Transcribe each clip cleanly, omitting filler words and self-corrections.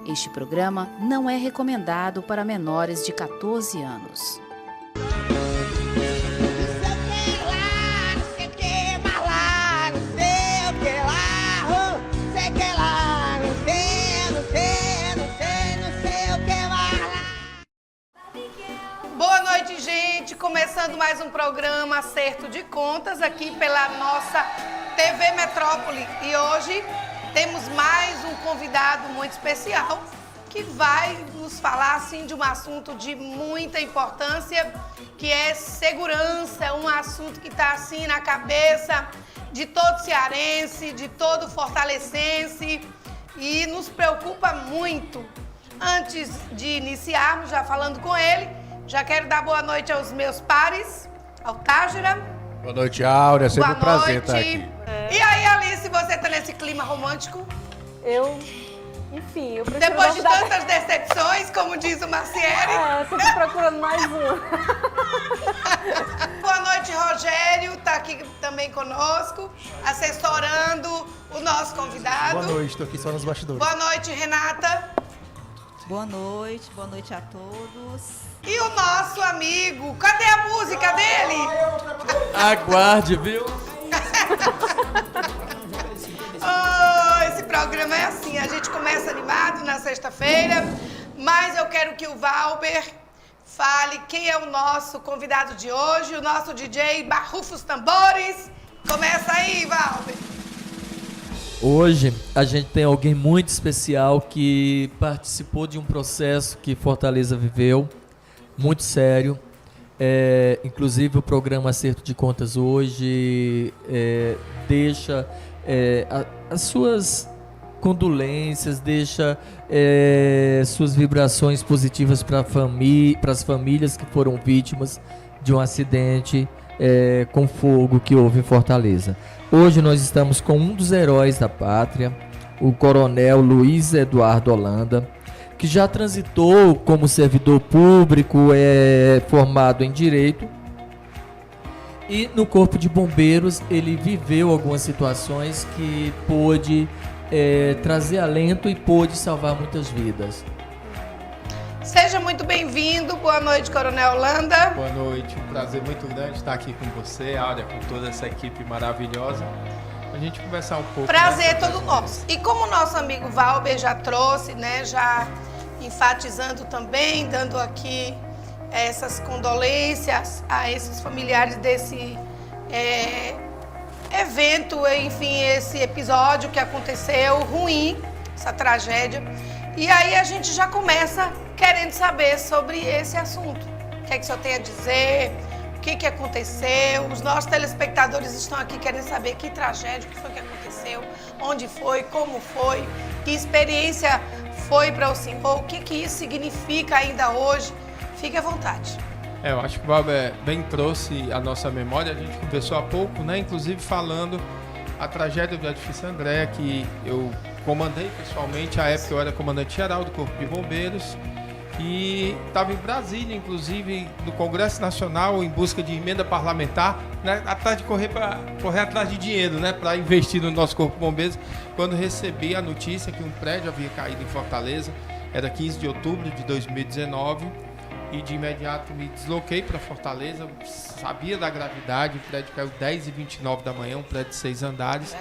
Este programa não é recomendado para menores de 14 anos. Boa noite, gente. Começando mais um programa Acerto de Contas aqui pela nossa TV Metrópole. E hoje temos mais um convidado muito especial que vai nos falar assim, de um assunto de muita importância, que é segurança, um assunto que está assim na cabeça de todo cearense, de todo fortalecense e nos preocupa muito. Antes de iniciarmos, já falando com ele, já quero dar boa noite aos meus pares, ao Tágira. Boa noite, Áurea. É sempre um prazer estar aqui. E aí, Alice, você tá nesse clima romântico? Enfim, eu prefiro depois de tantas decepções, como diz o Marcieri. sempre procurando mais um. Boa noite, Rogério, tá aqui também conosco, assessorando o nosso convidado. Boa noite, estou aqui só nos bastidores. Boa noite, Renata. Boa noite a todos. E o nosso amigo, cadê a música dele? Aguarde, viu? Esse programa é assim, a gente começa animado na sexta-feira, mas eu quero que o Valber fale quem é o nosso convidado de hoje, o nosso DJ Barrufa os Tambores. Começa aí, Valber. Hoje a gente tem alguém muito especial que participou de um processo que Fortaleza viveu, muito sério. Inclusive o programa Acerto de Contas hoje deixa as suas condolências, deixa suas vibrações positivas para as famílias que foram vítimas de um acidente com fogo que houve em Fortaleza. Hoje nós estamos com um dos heróis da pátria, o coronel Luiz Eduardo Holanda, que já transitou como servidor público, formado em Direito, e no Corpo de Bombeiros ele viveu algumas situações que pôde trazer alento e pôde salvar muitas vidas. Seja muito bem-vindo, boa noite, Coronel Holanda. Boa noite, um prazer muito grande estar aqui com você, Áurea, com toda essa equipe maravilhosa. A gente conversar um pouco. Prazer é todo nosso. E como o nosso amigo Valber já trouxe, né, já enfatizando também, dando aqui essas condolências a esses familiares desse evento, enfim, esse episódio que aconteceu ruim, essa tragédia. E aí a gente já começa querendo saber sobre esse assunto. O que é que o senhor tem a dizer? O que aconteceu? Os nossos telespectadores estão aqui querendo saber que tragédia, o que foi que aconteceu, onde foi, como foi, que experiência foi para o senhor, o que isso significa ainda hoje. Fique à vontade. Eu acho que o Valber bem trouxe a nossa memória, a gente conversou há pouco, né? Inclusive falando a tragédia do edifício Andréa, que eu comandei pessoalmente, à época eu era comandante-geral do Corpo de Bombeiros e estava em Brasília, inclusive no Congresso Nacional, em busca de emenda parlamentar, né, atrás de correr atrás de dinheiro, né, para investir no nosso Corpo de Bombeiros, quando recebi a notícia que um prédio havia caído em Fortaleza. Era 15 de outubro de 2019 e de imediato me desloquei para Fortaleza, sabia da gravidade, o prédio caiu 10h29 da manhã, um prédio de 6 andares.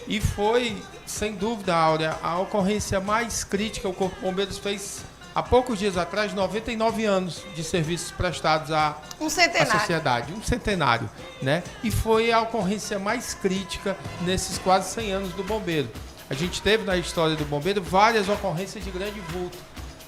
E foi, sem dúvida, Áurea, a ocorrência mais crítica. O Corpo de Bombeiros fez, há poucos dias atrás, 99 anos de serviços prestados à sociedade. Um centenário, né? E foi a ocorrência mais crítica nesses quase 100 anos do bombeiro. A gente teve na história do bombeiro várias ocorrências de grande vulto,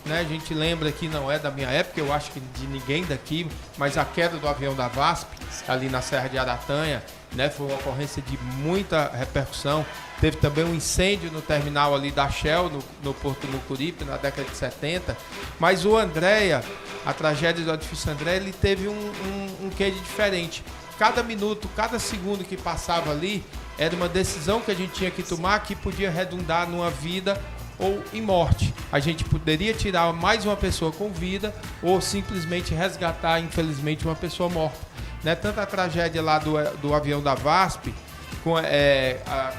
né? A gente lembra que não é da minha época, eu acho que de ninguém daqui, mas a queda do avião da VASP, ali na Serra de Aratanha, né, foi uma ocorrência de muita repercussão. Teve também um incêndio no terminal ali da Shell, no Porto Mucuripe, na década de 70. Mas o Andréa, a tragédia do edifício Andréa, ele teve um quê de diferente. Cada minuto, cada segundo que passava ali, era uma decisão que a gente tinha que tomar que podia redundar numa vida ou em morte. A gente poderia tirar mais uma pessoa com vida ou simplesmente resgatar, infelizmente, uma pessoa morta. Né? Tanto a tragédia lá do avião da VASP,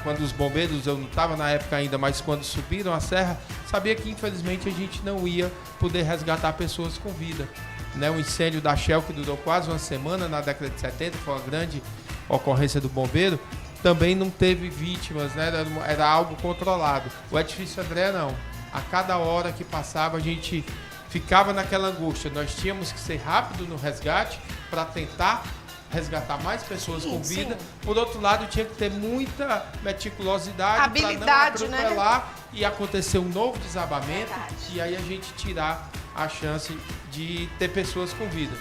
quando os bombeiros, eu não estava na época ainda, mas quando subiram a serra, sabia que infelizmente a gente não ia poder resgatar pessoas com vida. Né? O incêndio da Shell, que durou quase uma semana na década de 70, foi uma grande ocorrência do bombeiro, também não teve vítimas, né? Era algo controlado. O edifício André não. A cada hora que passava a gente ficava naquela angústia. Nós tínhamos que ser rápido no resgate para tentar resgatar mais pessoas com vida. Sim. Por outro lado, tinha que ter muita meticulosidade para não atropelar, né? E acontecer um novo desabamento. Verdade. E aí a gente tirar a chance de ter pessoas com vida.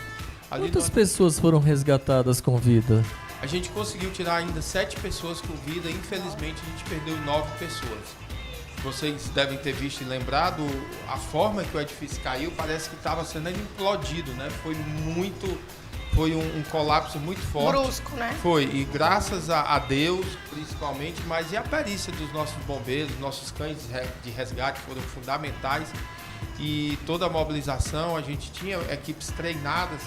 Quantas pessoas foram resgatadas com vida? A gente conseguiu tirar ainda 7 pessoas com vida. Infelizmente, a gente perdeu 9 pessoas. Vocês devem ter visto e lembrado a forma que o edifício caiu. Parece que estava sendo implodido, né? Foi um colapso muito forte. Brusco, né? Foi, e graças a Deus, principalmente, mas e a perícia dos nossos bombeiros, nossos cães de resgate foram fundamentais. E toda a mobilização, a gente tinha equipes treinadas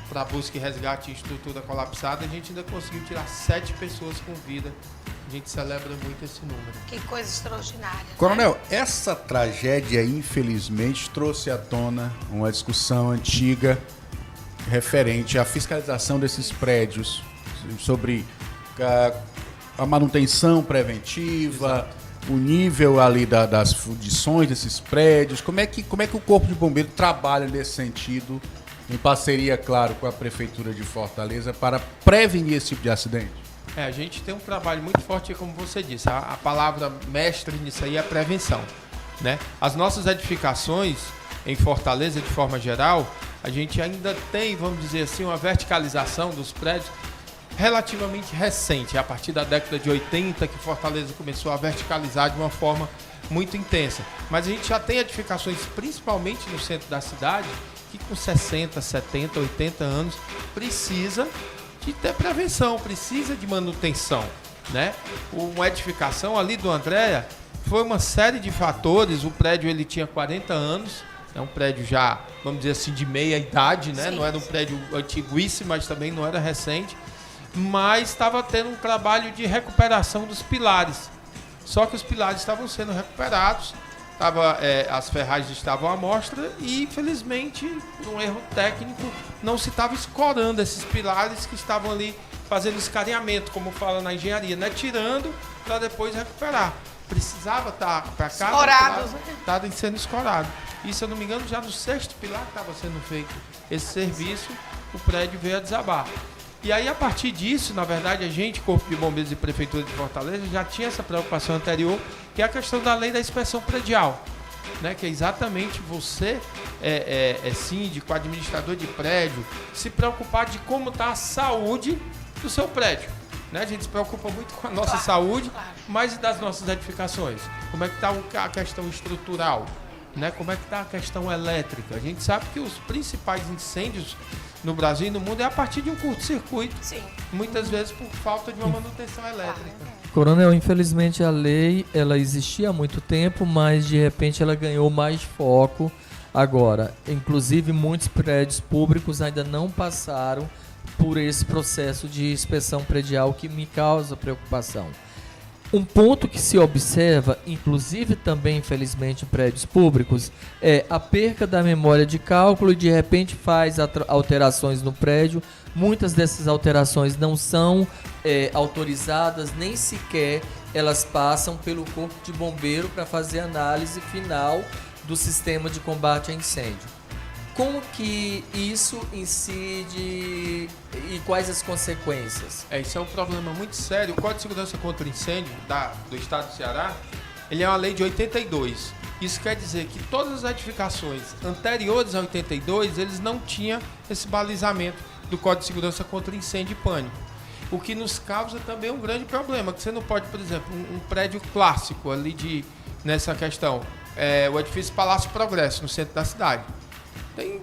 para busca e resgate em estrutura colapsada. A gente ainda conseguiu tirar 7 pessoas com vida. A gente celebra muito esse número. Que coisa extraordinária. Coronel, Essa tragédia, infelizmente, trouxe à tona uma discussão antiga referente à fiscalização desses prédios, sobre a manutenção preventiva. Exato. O nível ali das fundições desses prédios. Como é que o Corpo de Bombeiro trabalha nesse sentido, em parceria, claro, com a Prefeitura de Fortaleza, para prevenir esse tipo de acidente? A gente tem um trabalho muito forte, como você disse. A palavra mestre nisso aí é prevenção, né? As nossas edificações em Fortaleza, de forma geral, a gente ainda tem, vamos dizer assim, uma verticalização dos prédios relativamente recente. A partir da década de 80 que Fortaleza começou a verticalizar de uma forma muito intensa. Mas a gente já tem edificações, principalmente no centro da cidade, que com 60, 70, 80 anos precisa de ter prevenção, precisa de manutenção, né? Uma edificação ali do Andréa foi uma série de fatores. O prédio ele tinha 40 anos, é um prédio já, vamos dizer assim, de meia idade, né? Sim. Não era um prédio antiguíssimo, mas também não era recente. Mas estava tendo um trabalho de recuperação dos pilares. Só que os pilares estavam sendo recuperados, as ferragens estavam à mostra e, infelizmente, por um erro técnico, não se estava escorando esses pilares que estavam ali fazendo escaneamento, como fala na engenharia, né? Tirando para depois recuperar. Precisava estar para cada pilar, estava sendo escorado. E, se eu não me engano, já no 6º pilar que estava sendo feito esse serviço, o prédio veio a desabar. E aí, a partir disso, na verdade, a gente, Corpo de Bombeiros e Prefeitura de Fortaleza, já tinha essa preocupação anterior, que é a questão da lei da inspeção predial, né? Que é exatamente você, síndico, administrador de prédio, se preocupar de como está a saúde do seu prédio. Né? A gente se preocupa muito com a nossa saúde, mas e das nossas edificações? Como é que está a questão estrutural? Né? Como é que está a questão elétrica? A gente sabe que os principais incêndios no Brasil e no mundo é a partir de um curto-circuito. Sim. Muitas vezes por falta de uma manutenção elétrica. Coronel, infelizmente a lei ela existia há muito tempo, mas de repente ela ganhou mais foco agora. Inclusive muitos prédios públicos ainda não passaram por esse processo de inspeção predial, que me causa preocupação. Um ponto que se observa, inclusive também, infelizmente, em prédios públicos, é a perca da memória de cálculo e de repente faz alterações no prédio. Muitas dessas alterações não são autorizadas, nem sequer elas passam pelo Corpo de Bombeiro para fazer análise final do sistema de combate a incêndio. Como que isso incide e quais as consequências? Isso é um problema muito sério. O Código de Segurança contra Incêndio do Estado do Ceará, ele é uma lei de 82. Isso quer dizer que todas as edificações anteriores a 82, eles não tinham esse balizamento do Código de Segurança contra Incêndio e Pânico. O que nos causa também um grande problema, que você não pode, por exemplo, um prédio clássico ali nessa questão, o edifício Palácio Progresso, no centro da cidade. Tem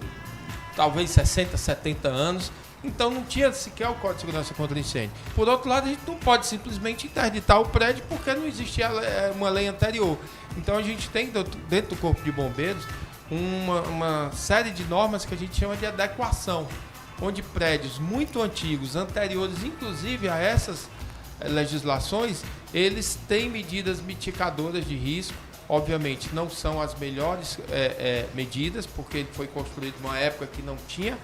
talvez 60, 70 anos, então não tinha sequer o Código de Segurança contra Incêndio. Por outro lado, a gente não pode simplesmente interditar o prédio porque não existia uma lei anterior. Então a gente tem dentro do Corpo de Bombeiros uma série de normas que a gente chama de adequação, onde prédios muito antigos, anteriores inclusive a essas legislações, eles têm medidas mitigadoras de risco. Obviamente não são as melhores medidas, porque ele foi construído numa época que não tinha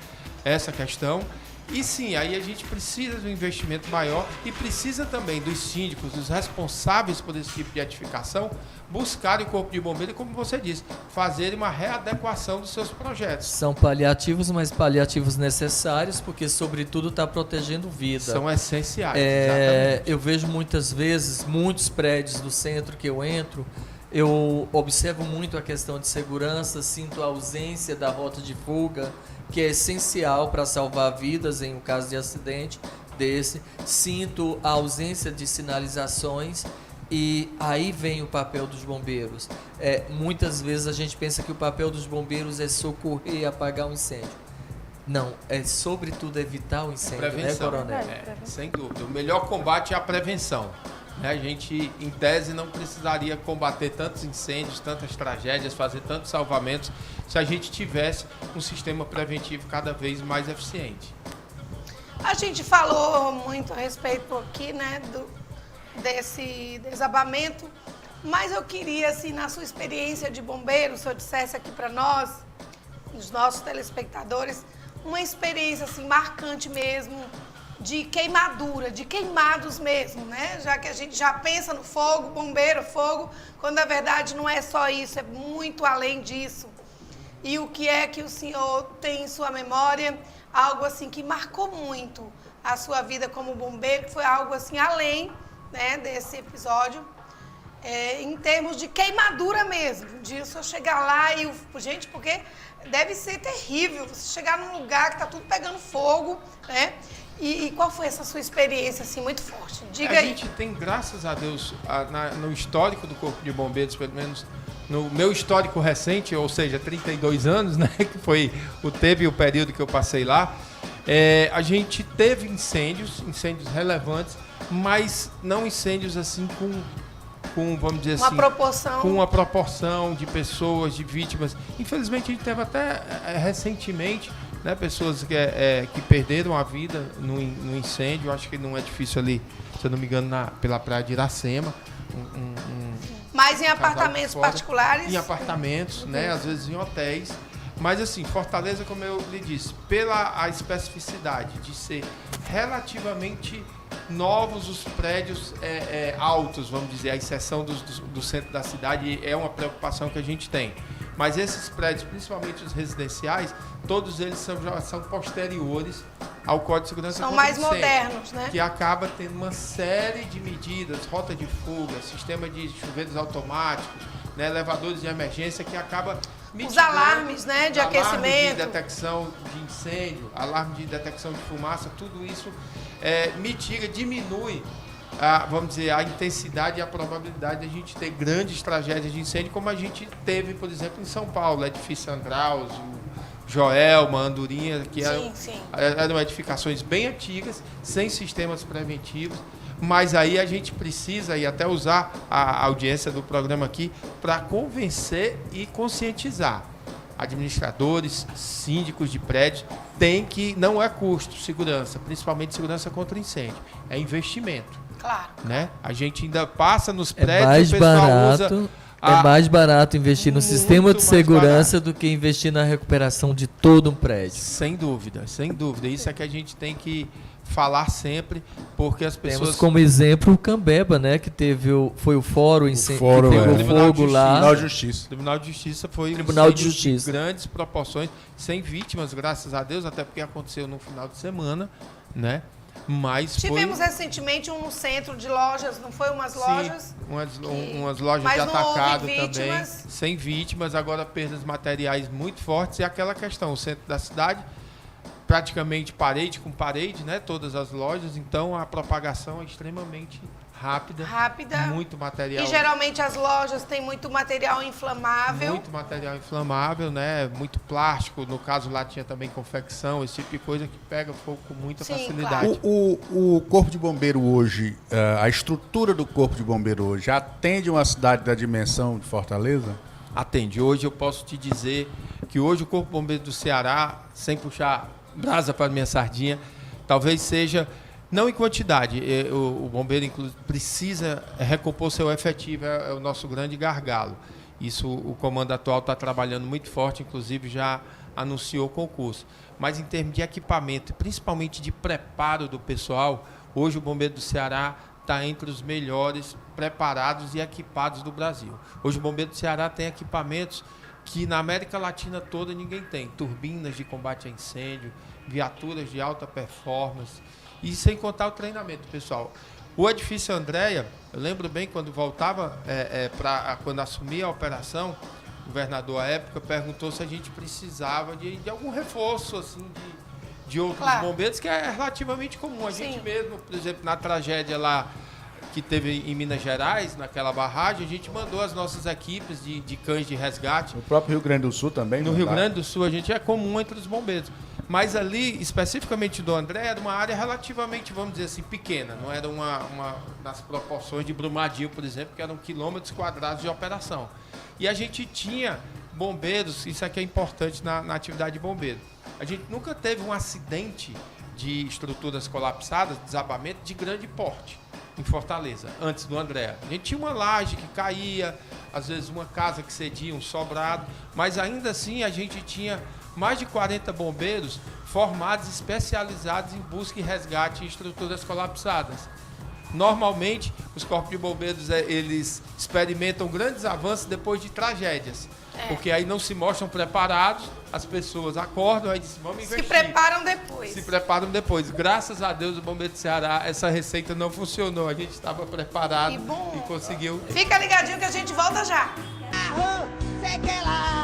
essa questão. E sim, aí a gente precisa de um investimento maior e precisa também dos síndicos, dos responsáveis por esse tipo de edificação, buscarem o Corpo de Bombeiros e, como você disse, fazerem uma readequação dos seus projetos. São paliativos, mas paliativos necessários, porque sobretudo está protegendo vida. São essenciais, exatamente. Eu vejo muitas vezes, muitos prédios do centro que eu entro, eu observo muito a questão de segurança, sinto a ausência da rota de fuga, que é essencial para salvar vidas em um caso de acidente desse. Sinto a ausência de sinalizações e aí vem o papel dos bombeiros. Muitas vezes a gente pensa que o papel dos bombeiros é socorrer e apagar um incêndio. Não, é sobretudo evitar o incêndio, Prevenção, né, Coronel? Sem dúvida. O melhor combate é a prevenção. A gente, em tese, não precisaria combater tantos incêndios, tantas tragédias, fazer tantos salvamentos, se a gente tivesse um sistema preventivo cada vez mais eficiente. A gente falou muito a respeito aqui, né, desse desabamento, mas eu queria, assim, na sua experiência de bombeiro, se eu dissesse aqui para nós, os nossos telespectadores, uma experiência, assim, marcante mesmo, de queimadura, de queimados mesmo, né? Já que a gente já pensa no fogo, bombeiro, fogo, quando na verdade não é só isso, é muito além disso. E o que é que o senhor tem em sua memória, algo assim que marcou muito a sua vida como bombeiro, que foi algo assim além, né, desse episódio, em termos de queimadura mesmo, de o senhor chegar lá e, gente, porque deve ser terrível você chegar num lugar que está tudo pegando fogo, né? E qual foi essa sua experiência, assim, muito forte? Diga aí. A gente tem, graças a Deus, no histórico do Corpo de Bombeiros, pelo menos no meu histórico recente, ou seja, 32 anos, né, que foi o período que eu passei lá, a gente teve incêndios relevantes, mas não incêndios assim com vamos dizer assim, com uma proporção de pessoas, de vítimas. Infelizmente, a gente teve até recentemente, né, pessoas que perderam a vida no incêndio. Acho que não é difícil ali, se eu não me engano, pela praia de Iracema. Mas em apartamentos particulares? Em apartamentos, né, às vezes em hotéis. Mas assim, Fortaleza, como eu lhe disse, pela a especificidade de ser relativamente novos os prédios altos, vamos dizer, a exceção do centro da cidade, é uma preocupação que a gente tem. Mas esses prédios, principalmente os residenciais, todos eles já são posteriores ao Código de Segurança São contra mais incêndio, modernos, né? que acaba tendo uma série de medidas, rota de fuga, sistema de chuveiros automáticos, né, elevadores de emergência, que acaba os alarmes, né, de aquecimento, alarme de detecção de incêndio, alarme de detecção de fumaça, tudo isso mitiga, diminui vamos dizer, a intensidade e a probabilidade de a gente ter grandes tragédias de incêndio, como a gente teve, por exemplo, em São Paulo, edifício Andraus, Joelma, Andorinha, que eram edificações bem antigas, sem sistemas preventivos. Mas aí a gente precisa, e até usar a audiência do programa aqui, para convencer e conscientizar administradores, síndicos de prédios, não é custo, segurança, principalmente segurança contra incêndio, é investimento. Claro. Né? A gente ainda passa nos prédios, o pessoal usa... É mais barato investir no sistema de segurança do que investir na recuperação de todo um prédio. Sem dúvida, sem dúvida. Isso é que a gente tem que falar sempre, porque as pessoas... Temos como exemplo o Cambeba, né? Que foi o fórum que pegou fogo lá. Tribunal de Justiça. Tribunal de Justiça foi de grandes proporções, sem vítimas, graças a Deus, até porque aconteceu no final de semana, né? Mas tivemos recentemente um centro de lojas, não foi? Umas lojas? Sim, umas lojas de atacado também, sem vítimas, agora perdas materiais muito fortes. E aquela questão, o centro da cidade, praticamente parede com parede, né? Todas as lojas, então a propagação é extremamente rápida. Rápida. Muito material. E geralmente as lojas têm muito material inflamável. Muito material inflamável, né? Muito plástico. No caso lá tinha também confecção, esse tipo de coisa que pega fogo com muita Sim, facilidade. claro. O Corpo de Bombeiro hoje, a estrutura do Corpo de Bombeiro hoje, atende uma cidade da dimensão de Fortaleza? Atende. Hoje eu posso te dizer que hoje o Corpo de Bombeiro do Ceará, sem puxar brasa para minha sardinha, talvez seja, não em quantidade, o bombeiro precisa recompor seu efetivo, é o nosso grande gargalo. Isso o comando atual está trabalhando muito forte, inclusive já anunciou concurso. Mas em termos de equipamento, principalmente de preparo do pessoal, hoje o Bombeiro do Ceará está entre os melhores preparados e equipados do Brasil. Hoje o Bombeiro do Ceará tem equipamentos que na América Latina toda ninguém tem. Turbinas de combate a incêndio, viaturas de alta performance e sem contar o treinamento, pessoal. O edifício Andréia, eu lembro bem quando voltava, quando assumia a operação, o governador à época perguntou se a gente precisava de algum reforço assim, de outros bombeiros, que é relativamente comum. A gente mesmo, por exemplo, na tragédia lá que teve em Minas Gerais, naquela barragem, a gente mandou as nossas equipes de cães de resgate. No próprio Rio Grande do Sul também? No Rio Grande do Sul, a gente é comum entre os bombeiros. Mas ali, especificamente do André, era uma área relativamente, vamos dizer assim, pequena. Não era uma nas proporções de Brumadinho, por exemplo, que eram quilômetros quadrados de operação. E a gente tinha bombeiros, isso aqui é importante na atividade de bombeiro. A gente nunca teve um acidente de estruturas colapsadas, desabamento de grande porte em Fortaleza, antes do André. A gente tinha uma laje que caía, às vezes uma casa que cedia, um sobrado, mas ainda assim a gente tinha mais de 40 bombeiros formados, especializados em busca e resgate em estruturas colapsadas. Normalmente, os corpos de bombeiros eles experimentam grandes avanços depois de tragédias, porque aí não se mostram preparados, as pessoas acordam, aí dizem, vamos investir. Se preparam depois. Se preparam depois. Graças a Deus, o Bombeiro do Ceará, essa receita não funcionou. A gente estava preparado e conseguiu. Fica ligadinho que a gente volta já. Sei que lá.